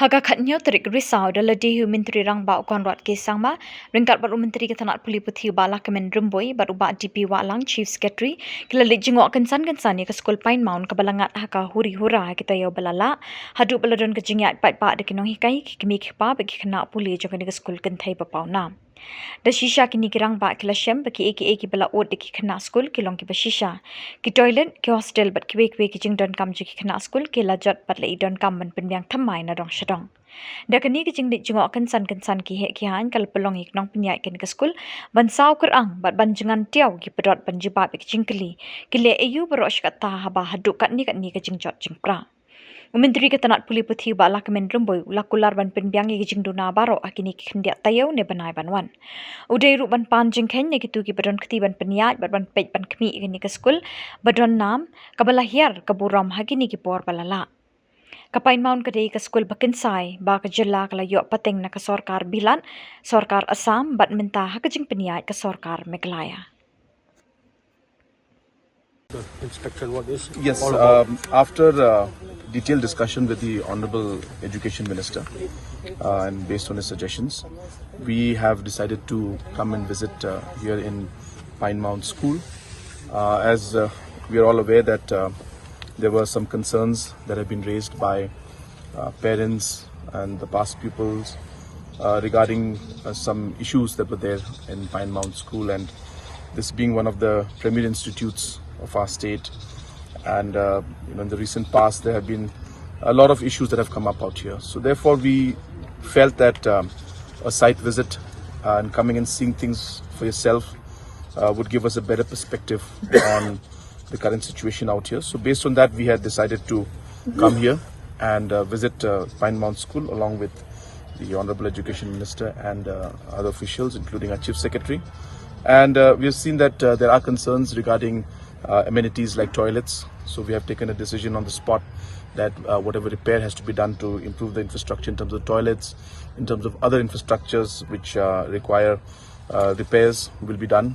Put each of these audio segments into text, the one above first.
Haga khatnyo terik risau daladi hu menteri rang ba konrad ke sangma ringkat baru menteri ketanat puli puthi bala kemen rumboi baru ba DP walang chief secretary kila lijingok kensan ke skul pain maun kebalangat haka huri hura kita yo balala hadu baladon ke jingyat pat pa de kinong hikai kimi khipa bagi kena puli jokan ke skul kenthai bapau na da shisha kini kirang ba kila shem baki eki bala od de kena skul kilong ki bashisha ki toilet ki hostel bat ki ki jingdon kam ji kena skul ki lajat pat le idon kam ban penbyang thamai na dong shadong da kini ki jingdi jingok kensan ki he ki han kal pelong ik nong penyai ken ke skul ban saw kurang bat ban jangan tiaw ki pedot ban jiba ki jingkeli ki le ayu berosh kata haba hadu kat ni ki jingjot jingpra Menteri ketanat puli puthi bala kemen rumboi ulakular ban penbyang gi jingduna baro akini khendia tayo ne banai banwan udai ru ban pan jingkhen ne kitu ki badon khti ban penyat ban pej ban khmi gi ni ke skul badon nam kabala hiar kaburam hagini ki por balala kapain maun kadai ke skul bakin sai ba ka jilla kala yo pateng na ka sarkar bilan sarkar Assam bat minta hakajing penyat ke sarkar Meghalaya inspection what is Yes, after detailed discussion with the Honorable Education Minister and based on his suggestions, we have decided to come and visit here in Pine Mount School. As we are all aware that there were some concerns that have been raised by parents and the past pupils regarding some issues that were there in Pine Mount School, and this being one of the premier institutes of our state, and in the recent past there have been a lot of issues that have come up out here. So therefore we felt that a site visit and coming and seeing things for yourself would give us a better perspective on the current situation out here. So based on that we had decided to come here and visit Pine Mount School along with the Honorable Education Minister and other officials including our Chief Secretary, and we have seen that there are concerns regarding amenities like toilets. So we have taken a decision on the spot that whatever repair has to be done to improve the infrastructure in terms of toilets, in terms of other infrastructures which require repairs will be done.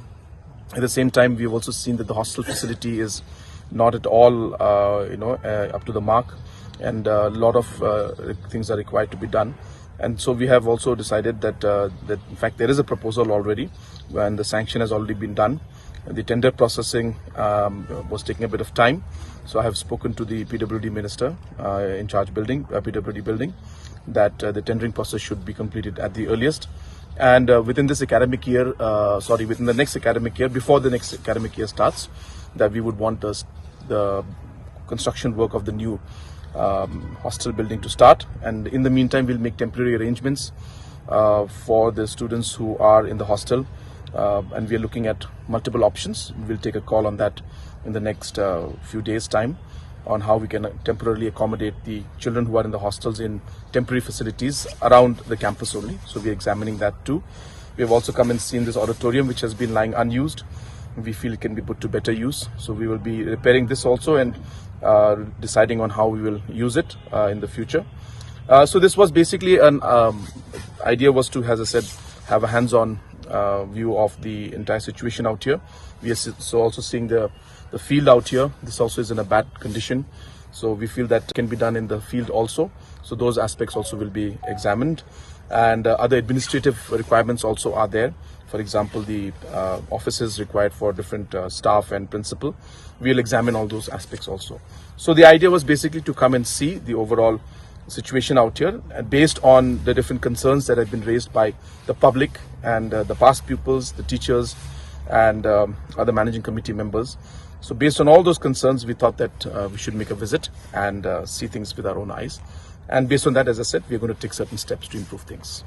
At the same time, we have also seen that the hostel facility is not at all up to the mark, and a lot of things are required to be done. And so we have also decided that that in fact there is a proposal already and the sanction has already been done. The tender processing was taking a bit of time, so I have spoken to the PWD minister in charge building, PWD building, that the tendering process should be completed at the earliest, and within this academic year, within the next academic year, before the next academic year starts, that we would want the construction work of the new hostel building to start, and in the meantime we'll make temporary arrangements for the students who are in the hostel. And we are looking at multiple options. We'll take a call on that in the next few days' time on how we can temporarily accommodate the children who are in the hostels in temporary facilities around the campus only. So we're examining that too. We have also come and seen this auditorium which has been lying unused. We feel it can be put to better use. So we will be repairing this also and deciding on how we will use it in the future. So this was basically an idea was to, as I said, have a hands-on view of the entire situation out here. We are so also seeing the field out here. This also is in a bad condition, so we feel that can be done in the field also. So those aspects also will be examined, and other administrative requirements also are there. For example, the offices required for different staff and principal. We'll examine all those aspects also. So the idea was basically to come and see the overall situation out here, and based on the different concerns that have been raised by the public and the past pupils, the teachers, and other managing committee members. So based on all those concerns, we thought that we should make a visit and see things with our own eyes. And based on that, as I said, we are going to take certain steps to improve things.